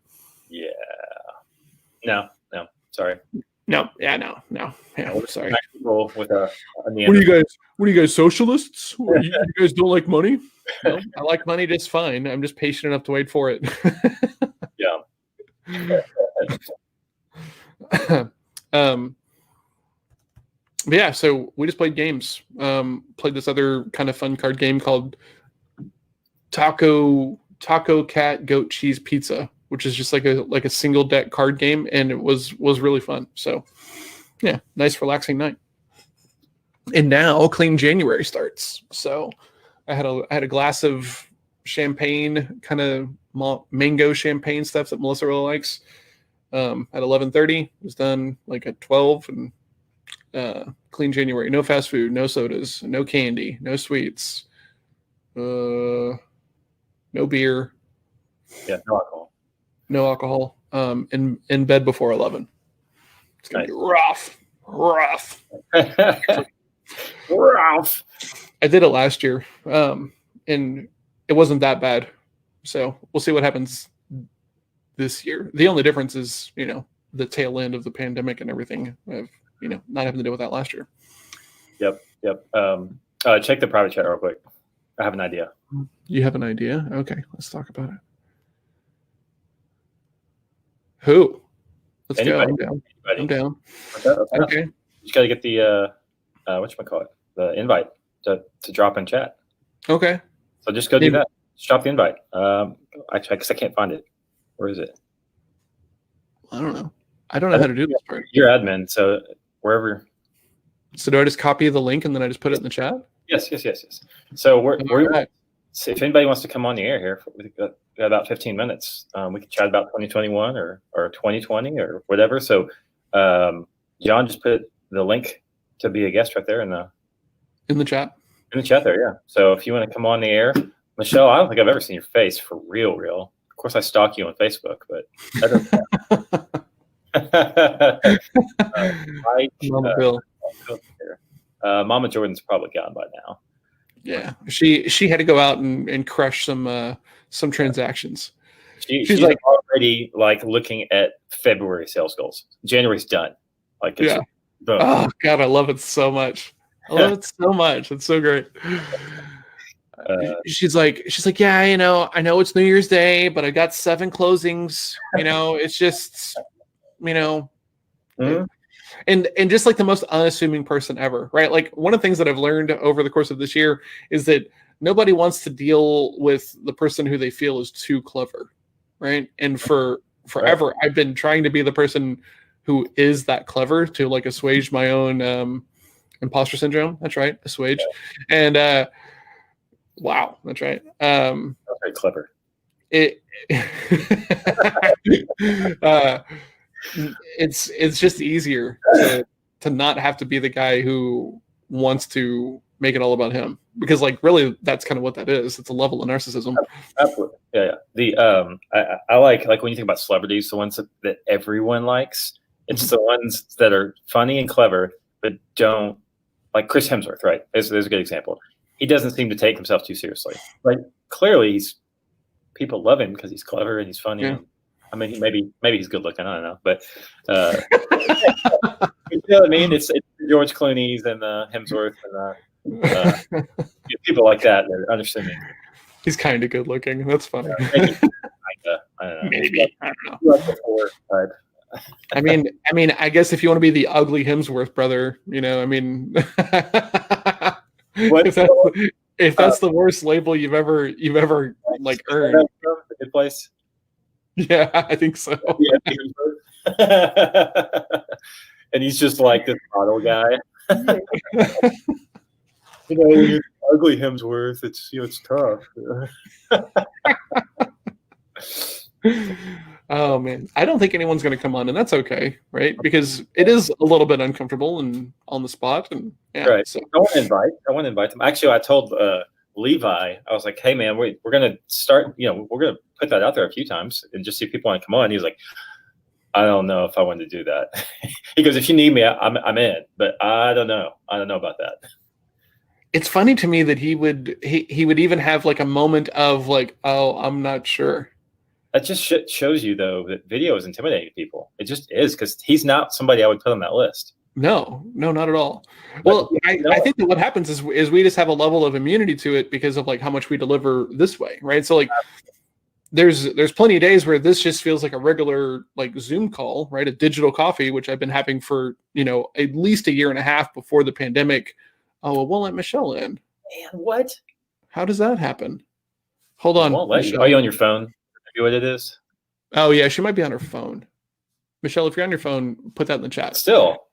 Yeah. No. Sorry. No. Yeah. Sorry. With what are you guys socialists? You guys don't like money? No, I like money just fine. I'm just patient enough to wait for it. Yeah. But yeah, so we just played games. Played this other kind of fun card game called Taco Cat Goat Cheese Pizza, which is just like a single deck card game, and it was really fun. So yeah, nice relaxing night. And now Clean January starts. So I had a glass of champagne, kind of mango champagne stuff that Melissa really likes. At 11:30, was done like at 12, and Clean January. No fast food, no sodas, no candy, no sweets, no beer. Yeah, no alcohol. No alcohol. In bed before 11. It's gonna be rough. Rough. I did it last year, and it wasn't that bad. So we'll see what happens this year. The only difference is, the tail end of the pandemic and everything. Not having to deal with that last year. Yep. Check the private chat real quick. I have an idea. You have an idea? Okay, let's talk about it. Who? Let's Anybody. go. I'm down. Okay. You got to get the whatchamacallit, the invite to drop in chat. Okay. So just go do that. Just drop the invite. Actually, I guess I can't find it. Where is it? I don't know. I don't know how to do this part. You're admin, so wherever. So do I just copy the link and then I just put it in the chat? Yes. So Right. so if anybody wants to come on the air here, we've got about 15 minutes. We can chat about 2021 or 2020 or whatever. So John just put the link to be a guest right there in the chat. In the chat there, yeah. So if you want to come on the air, Michelle, I don't think I've ever seen your face for real. Of course, I stalk you on Facebook, but that doesn't Mama Bill. Mama Jordan's probably gone by now. Yeah, she had to go out and crush some transactions. She's like already like looking at February sales goals. January's done. Like it's boom. Oh God, I love it so much. I love it so much. It's so great. She's like, yeah, I know it's New Year's Day, but I got 7 closings. It's just, Mm-hmm. and just like the most unassuming person ever, right? Like one of the things that I've learned over the course of this year is that nobody wants to deal with the person who they feel is too clever, right? And forever, right. I've been trying to be the person who is that clever to like assuage my own imposter syndrome. That's right, assuage. And wow, that's right. That's very clever. It's just easier to not have to be the guy who wants to make it all about him, because like really that's kind of what that is. It's a level of narcissism. Absolutely. Yeah. The I like when you think about celebrities, the ones that everyone likes, it's the ones that are funny and clever but don't, like Chris Hemsworth, right? There's a good example. He doesn't seem to take himself too seriously. Like clearly people love him because he's clever and he's funny. Yeah. I mean, maybe he's good looking. I don't know, but you know what I mean. It's George Clooney's and Hemsworth and people like that. They're understanding. He's kind of good looking. That's funny. Maybe, I don't know. Maybe I don't know. I mean, I guess if you want to be the ugly Hemsworth brother, I mean, if that's the worst label you've ever like earned. A good place. Yeah, I think so. And he's just like this model guy. You're ugly Hemsworth. It's tough. Oh man, I don't think anyone's going to come on, and that's okay, right? Because it is a little bit uncomfortable and on the spot, and yeah. Right. So I want to invite them. Actually, I told Levi, I was like, "Hey man, we're going to start. We're going to put that out there a few times and just see if people want to come on." He's like, "I don't know if I want to do that." He goes, "If you need me, I'm in, but I don't know. I don't know about that." It's funny to me that he would even have like a moment of like, "Oh, I'm not sure." That just shows you, though, that video is intimidating people. It just is, because he's not somebody I would put on that list. No, not at all. Well, I think that what happens is we just have a level of immunity to it because of like how much we deliver this way, right? So like there's plenty of days where this just feels like a regular like Zoom call, right? A digital coffee, which I've been having for, at least a year and a half before the pandemic. Oh, well, we'll let Michelle in. Man, what? How does that happen? Hold on. Won't let you. Are you on your phone? What it is? Oh yeah, she might be on her phone. Michelle, if you're on your phone, put that in the chat. Still.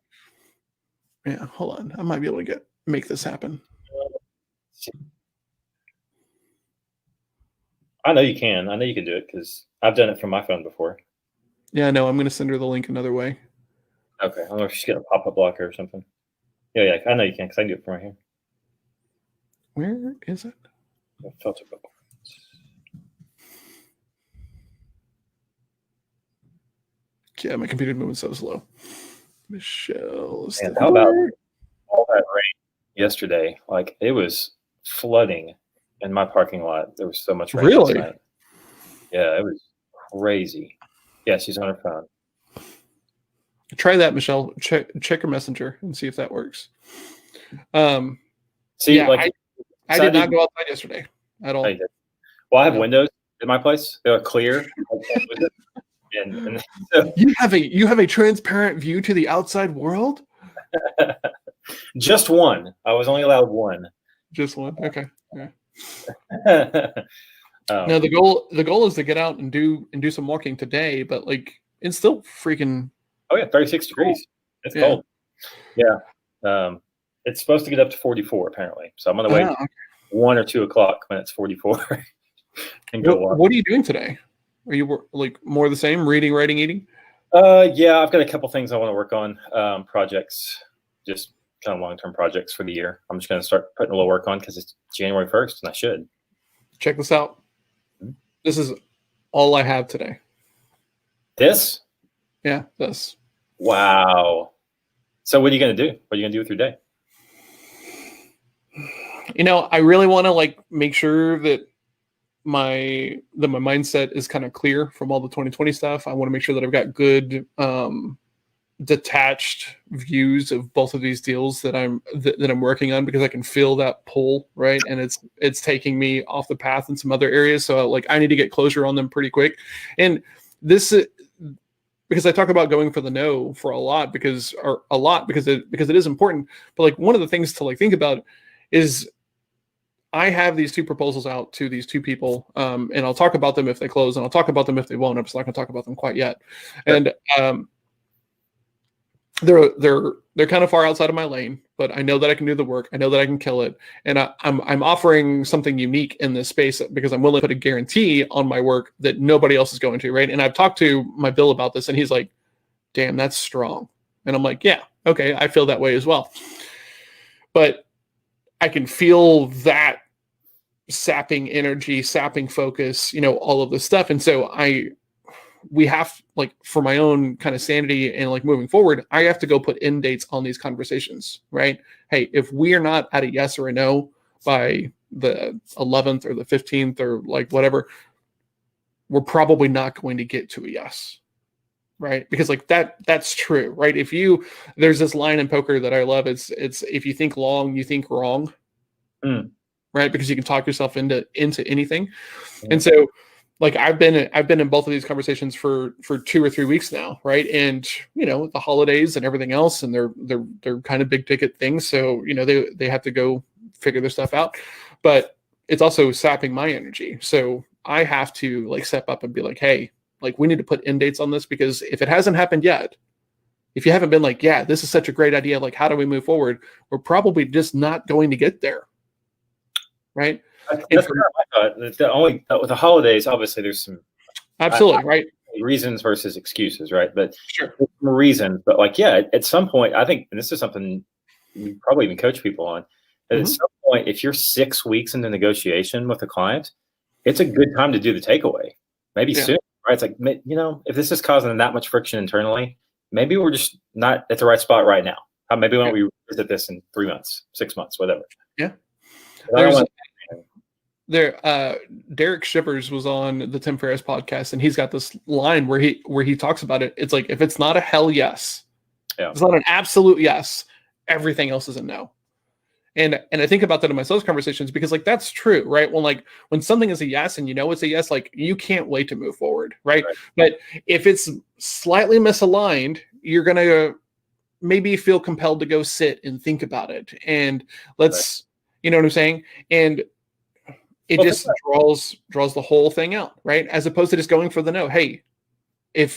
Yeah, hold on. I might be able to make this happen. I know you can. I know you can do it because I've done it from my phone before. Yeah, no, I'm going to send her the link another way. Okay. I don't know if she's got a pop-up blocker or something. Yeah, I know you can because I can do it from right here. Where is it? Filter bubble. Yeah, my computer moving so slow. Michelle. And how about all that rain yesterday? Like it was flooding in my parking lot. There was so much rain. Really? Tonight. Yeah, it was crazy. Yeah, she's on her phone. Try that, Michelle. Check her messenger and see if that works. See, yeah, like I did not go outside yesterday at all. Well, I have windows in my place. They're clear. And so, you have a transparent view to the outside world. Just one. I was only allowed one. Just one. Okay. Yeah. No, the goal is to get out and do some walking today, but like It's still freaking. Oh yeah, 36 degrees. It's cold. Yeah. It's supposed to get up to 44 apparently. So I'm gonna wait 1 or 2 o'clock when it's 44 and go walk. What are you doing today? Are you like more of the same? Reading, writing, eating? Yeah, I've got a couple things I want to work on. Projects, just kind of long-term projects for the year. I'm just gonna start putting a little work on because it's January 1st, and I should. Check this out. Mm-hmm. This is all I have today. This? Yeah, this. Wow. So what are you gonna do? What are you gonna do with your day? You know, I really want to like make sure that my mindset is kind of clear from all the 2020 stuff. I want to make sure that I've got good detached views of both of these deals that I'm working on, because I can feel that pull, right? And it's taking me off the path in some other areas. So like I need to get closure on them pretty quick. And this because I talk about going for the no for a lot because it is important. But like one of the things to like think about is I have these 2 proposals out to these 2 people, and I'll talk about them if they close, and I'll talk about them if they won't. I'm just not going to talk about them quite yet. And they're kind of far outside of my lane, but I know that I can do the work. I know that I can kill it, and I'm offering something unique in this space because I'm willing to put a guarantee on my work that nobody else is going to, right? And I've talked to my BIL about this, and he's like, "Damn, that's strong." And I'm like, "Yeah, okay, I feel that way as well." But I can feel that sapping energy, sapping focus, all of this stuff. And so we have, like, for my own kind of sanity and like moving forward, I have to go put end dates on these conversations, right? Hey, if we are not at a yes or a no by the 11th or the 15th or like whatever, we're probably not going to get to a yes. Right. Because like that's true. Right. There's this line in poker that I love. It's if you think long, you think wrong. Right. Because you can talk yourself into anything. And so like I've been in both of these conversations for 2 or 3 weeks now. Right. And, the holidays and everything else, and they're kind of big ticket things. So, they have to go figure their stuff out, but it's also sapping my energy. So I have to like step up and be like, hey, like we need to put end dates on this, because if it hasn't happened yet, if you haven't been like, yeah, this is such a great idea, like how do we move forward? We're probably just not going to get there. Right. That's what I thought. With the holidays, obviously there's some right reasons versus excuses, right? But sure, reasons. But like, yeah, at some point, I think, and this is something you probably even coach people on, that at some point, if you're 6 weeks into negotiation with a client, it's a good time to do the takeaway. Maybe soon, right? It's like, if this is causing that much friction internally, maybe we're just not at the right spot right now. Maybe why don't we revisit this in 3 months, 6 months, whatever. Yeah. Derek Shivers was on the Tim Ferriss podcast, and he's got this line where he talks about it. It's like, if it's not a hell yes, it's not an absolute yes, everything else is a no. And I think about that in my sales conversations, because like that's true, right? When something is a yes and it's a yes, like you can't wait to move forward, right? But if it's slightly misaligned, you're gonna maybe feel compelled to go sit and think about it, and you know what I'm saying? And it just draws the whole thing out, right? As opposed to just going for the no. Hey, if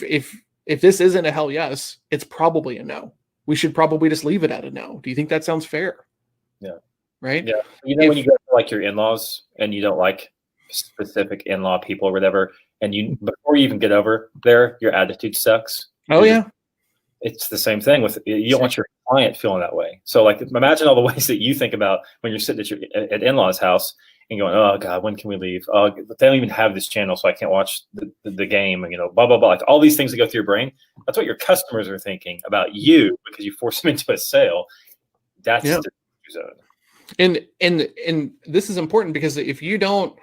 this isn't a hell yes, it's probably a no. We should probably just leave it at a no. Do you think that sounds fair? Yeah. Right. Yeah. When you go to like your in-laws and you don't like specific in-law people or whatever, and before you even get over there, your attitude sucks. Oh yeah. It's the same thing with, you don't want your client feeling that way. So like, imagine all the ways that you think about when you're sitting at in-laws house and going, oh God, when can we leave? Oh, they don't even have this channel, so I can't watch the game, and blah, blah, blah. Like all these things that go through your brain. That's what your customers are thinking about you, because you force them into a sale. That's the zone. And this is important, because if you don't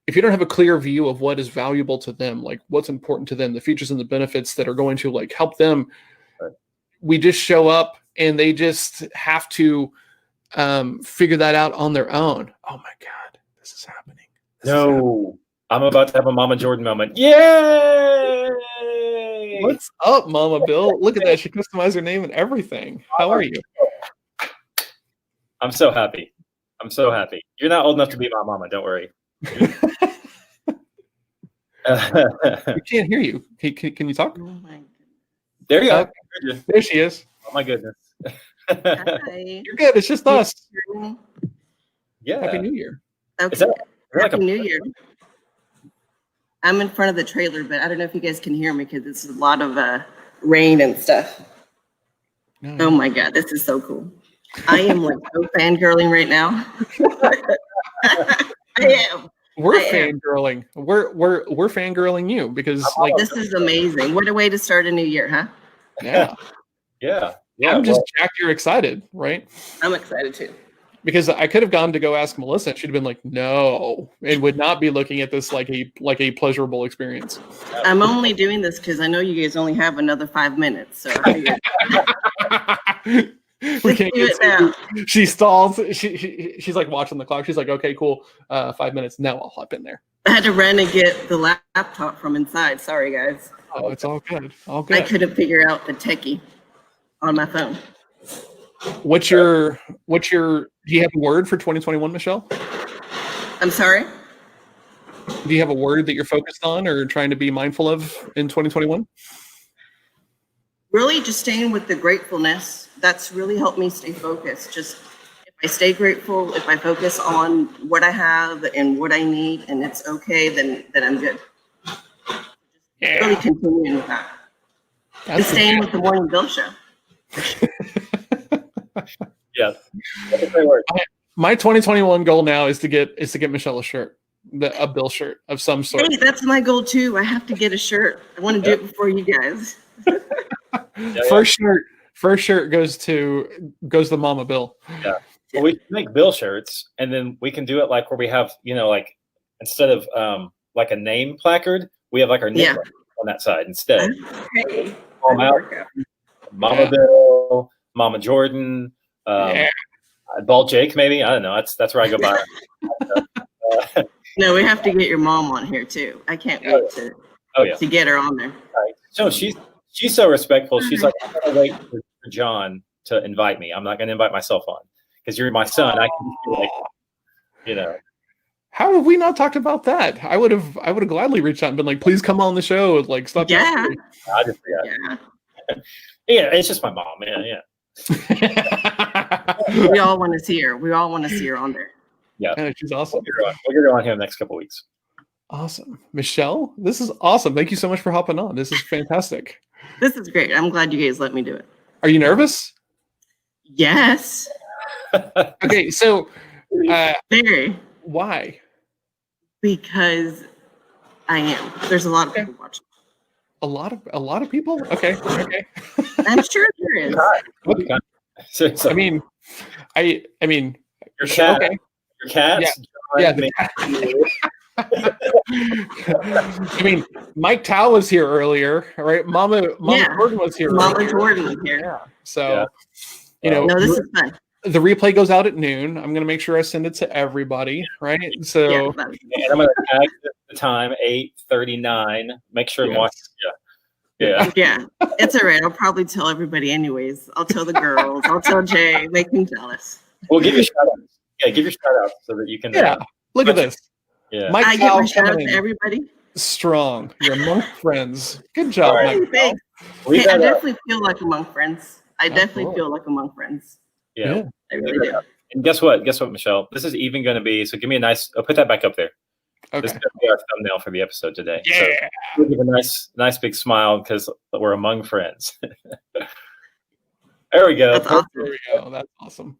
have a clear view of what is valuable to them, like what's important to them, the features and the benefits that are going to like help them, we just show up and they just have to figure that out on their own. Oh my God, this is happening. I'm about to have a Mama Jordan moment. Yay! What's up, Mama BIL? Look at that. She customized her name and everything. How are you? I'm so happy. You're not old enough to be my mama. Don't worry. We can't hear you. Can you talk? Oh my There you are. There she is. Oh my goodness. Hi. You're good. It's just us. Yeah. Happy New Year. Okay. Is that like Happy New Year. I'm in front of the trailer, but I don't know if you guys can hear me because it's a lot of rain and stuff. No. Oh my God, this is so cool. I am like so fangirling right now. I am. We're I am. fangirling. We're fangirling you because like This is amazing. What a way to start a new year, huh? yeah. Yeah. I'm just jacked you're excited, right? I'm excited too. Because I could have gone to go ask Melissa, and she'd have been like, "No," and would not be looking at this like a pleasurable experience. I'm only doing this because I know you guys only have another 5 minutes, so I figured We can't do get it now. She stalls. She's like watching the clock. She's like, "Okay, cool. 5 minutes. Now I'll hop in there." I had to run and get the laptop from inside. Sorry, guys. Oh, it's all good. All I good. couldn't figure out the techie on my phone. What's your? Do you have a word for 2021, Michelle? I'm sorry? Do you have a word that you're focused on or trying to be mindful of in 2021? Really just staying with the gratefulness. That's really helped me stay focused. Just if I stay grateful, if I focus on what I have and what I need and it's okay, then I'm good. Yeah. Really continuing with that. And staying with the Morning Bill Show. Yeah. That's a great word. My 2021 goal now is to get Michelle a shirt, a Bill shirt of some sort. Hey, that's my goal too. I have to get a shirt. I want to do it before you guys. First shirt goes to Mama Bill. Yeah. Well, we can make Bill shirts, and then we can do it like where we have, like instead of like a name placard, we have like our name on that side instead. Okay. Mama Bill, Mama Jordan, Bald Jake, maybe. I don't know. That's where I go by. No, we have to get your mom on here too. I can't wait to get her on there. Right. So she's so respectful. She's like, I'm gonna wait for John to invite me. I'm not gonna invite myself on because you're my son. I can like, How have we not talked about that? I would have gladly reached out and been like, please come on the show. Like, stop. Yeah. I just forgot. Yeah, it's just my mom. Yeah. We all want to see her. We all want to see her on there. Yeah, she's awesome. We'll get her on here in the next couple of weeks. Awesome. Michelle, this is awesome. Thank you so much for hopping on. This is fantastic. This is great. I'm glad you guys let me do it. Are you nervous? Yes. Okay, so very. Why? Because I am. There's a lot of people watching. A lot of people? Okay. I'm sure there is. I mean your cat. Okay. Your cats. Yeah. I mean, Mike Tao was here earlier, right? Mama Jordan was here. Mama Jordan was here. Yeah. So, no, this is fun. The replay goes out at noon. I'm gonna make sure I send it to everybody, right? So, and I'm gonna tag the time 8:39. Make sure and watch. Yeah. It's all right. I'll probably tell everybody anyways. I'll tell the girls. I'll tell Jay. Make them jealous. Well, give your shout outs. Yeah, give your shout outs so that you can. Look at this. Yeah. Mike I get my shout out to everybody. Strong. You're among friends. Good job, Mike. Thanks. Hey, I definitely feel like among friends. I definitely feel like among friends. Yeah. I really do. And guess what, Michelle? This is even going to be, so give me a nice, put that back up there. Okay. This is going to be our thumbnail for the episode today. Yeah. So we'll give a nice big smile because we're among friends. There we go. That's awesome. There we go. That's awesome.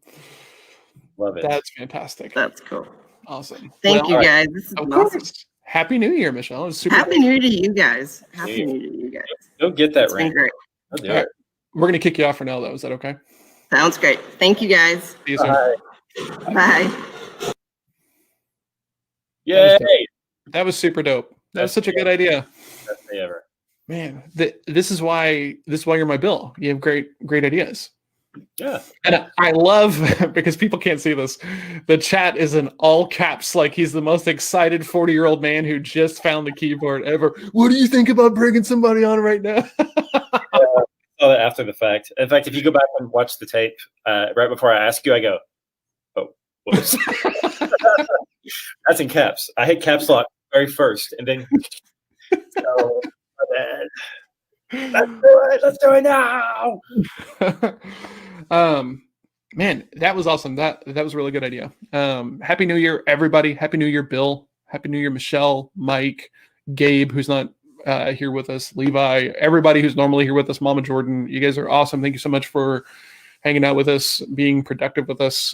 Love it. That's fantastic. That's cool. Awesome. Thank you, guys. This is awesome. Happy New Year, Michelle. Super Happy New Year to you guys. Happy New Year to you guys. Go get that ring. Great. I'll do it. We're going to kick you off for now, though. Is that okay? Sounds great. Thank you, guys. See you soon. Bye. Yay. That was super dope. That was such a good idea. Best day ever. Man, this is why you're my Bill. You have great ideas. Yeah. And I love, because people can't see this, the chat is in all caps, like he's the most excited 40-year-old man who just found the keyboard ever. What do you think about bringing somebody on right now? After the fact. In fact, if you go back and watch the tape, right before I ask you, I go, oh, whoops. That's in caps. I hit caps lock very first. And then So, let's do it. Let's do it now. Man, that was awesome. That was a really good idea. Happy New Year, everybody. Happy New Year, Bill. Happy New Year, Michelle, Mike, Gabe, who's not here with us, Levi, everybody who's normally here with us, Mama Jordan. You guys are awesome. Thank you so much for hanging out with us, being productive with us.